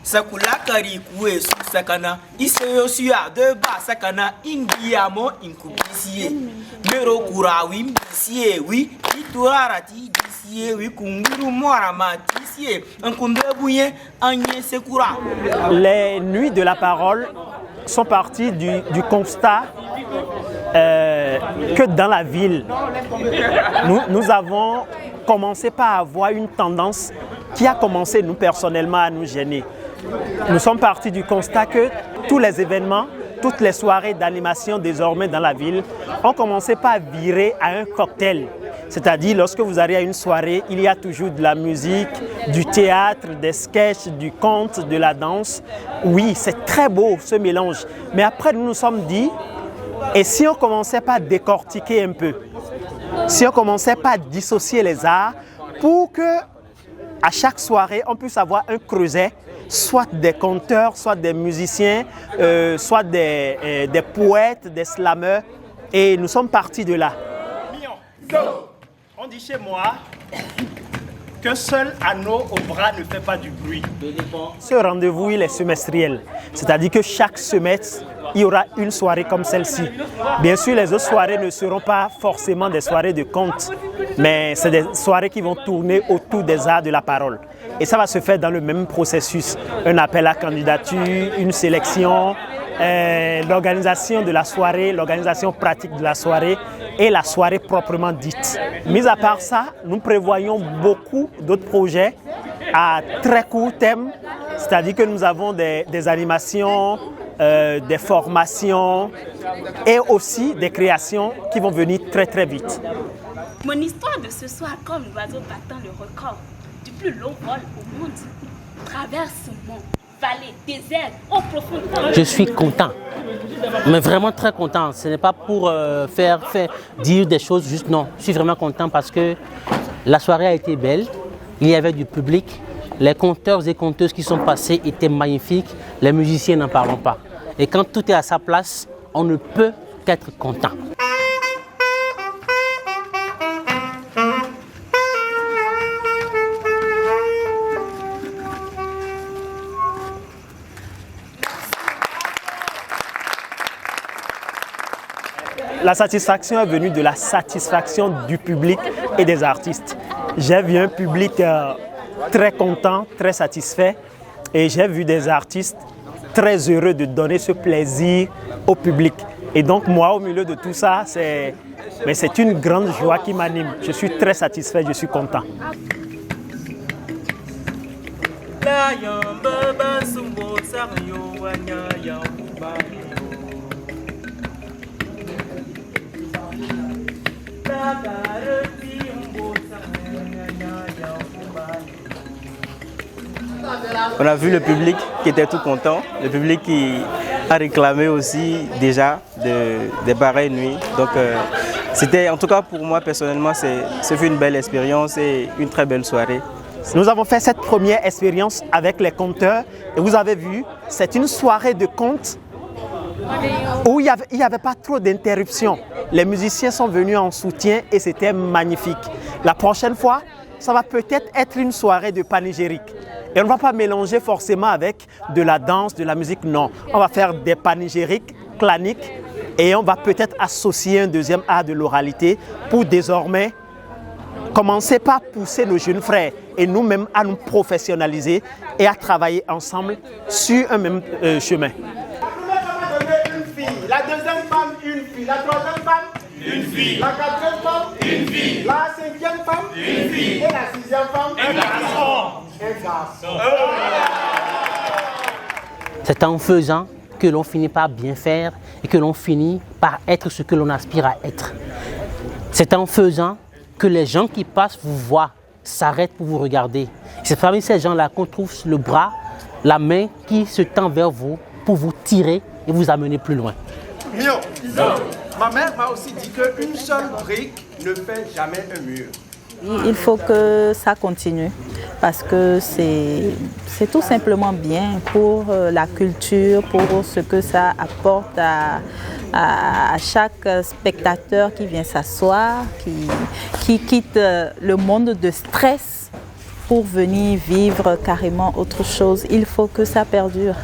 Sakula karikue su sakana iseyo suya de ba sakana ingiamo inkubisie mero kurawi mbisie wi iturarati disie wi kunguru morama tisie nkumbebuye anye sekura. Les nuits de la parole sont parties du constat que dans la ville, nous avons commencé par avoir une tendance qui a commencé, nous personnellement, à nous gêner. Nous sommes partis du constat que tous les événements, toutes les soirées d'animation désormais dans la ville ont commencé par virer à un cocktail. C'est-à-dire, lorsque vous allez à une soirée, il y a toujours de la musique, du théâtre, des sketchs, du conte, de la danse. Oui, c'est très beau ce mélange. Mais après, nous nous sommes dit, et si on commençait par décortiquer un peu, si on commençait par dissocier les arts pour que à chaque soirée, on puisse avoir un creuset, soit des conteurs, soit des musiciens, soit des poètes, des slameurs. Et nous sommes partis de là. On dit chez moi qu'un seul anneau au bras ne fait pas du bruit. Ce rendez-vous, il est semestriel. C'est-à-dire que chaque semestre, il y aura une soirée comme celle-ci. Bien sûr, les autres soirées ne seront pas forcément des soirées de contes, mais c'est des soirées qui vont tourner autour des arts de la parole. Et ça va se faire dans le même processus. Un appel à candidature, une sélection, l'organisation de la soirée, l'organisation pratique de la soirée et la soirée proprement dite. Mis à part ça, nous prévoyons beaucoup d'autres projets à très court terme, c'est-à-dire que nous avons des animations, des formations et aussi des créations qui vont venir très très vite. Mon histoire de ce soir, comme l'oiseau battant le record du plus long vol au monde, traverse monts, vallées, déserts, au profondeur. Je suis content, mais vraiment très content. Ce n'est pas pour faire dire des choses juste, non. Je suis vraiment content parce que la soirée a été belle, il y avait du public, les conteurs et conteuses qui sont passés étaient magnifiques, les musiciens n'en parlons pas. Et quand tout est à sa place, on ne peut qu'être content. La satisfaction est venue de la satisfaction du public et des artistes. J'ai vu un public très content, très satisfait et j'ai vu des artistes très heureux de donner ce plaisir au public. Et donc moi, au milieu de tout ça, c'est une grande joie qui m'anime. Je suis très satisfait, je suis content. On a vu le public qui était tout content, le public qui a réclamé aussi déjà des pareilles nuits. Donc c'était, en tout cas pour moi personnellement, ce fut une belle expérience et une très belle soirée. Nous avons fait cette première expérience avec les conteurs et vous avez vu, c'est une soirée de contes où il n'y avait pas trop d'interruptions. Les musiciens sont venus en soutien et c'était magnifique. La prochaine fois, ça va peut-être être une soirée de panégyrique. Et on ne va pas mélanger forcément avec de la danse, de la musique, non. On va faire des panégyriques claniques et on va peut-être associer un deuxième art de l'oralité pour désormais commencer par pousser nos jeunes frères et nous-mêmes à nous professionnaliser et à travailler ensemble sur un même chemin. Une fille, la deuxième femme, une fille, la troisième femme, une fille, la quatrième femme, une fille, la cinquième femme, une fille, et la sixième femme, un garçon. Un garçon. C'est en faisant que l'on finit par bien faire et que l'on finit par être ce que l'on aspire à être. C'est en faisant que les gens qui passent vous voient, s'arrêtent pour vous regarder. C'est parmi ces gens-là qu'on trouve le bras, la main qui se tend vers vous pour vous tirer et vous amener plus loin. Mio, ma mère m'a aussi dit qu'une seule brique ne fait jamais un mur. Il faut que ça continue parce que c'est tout simplement bien pour la culture, pour ce que ça apporte à chaque spectateur qui vient s'asseoir, qui quitte le monde de stress pour venir vivre carrément autre chose. Il faut que ça perdure.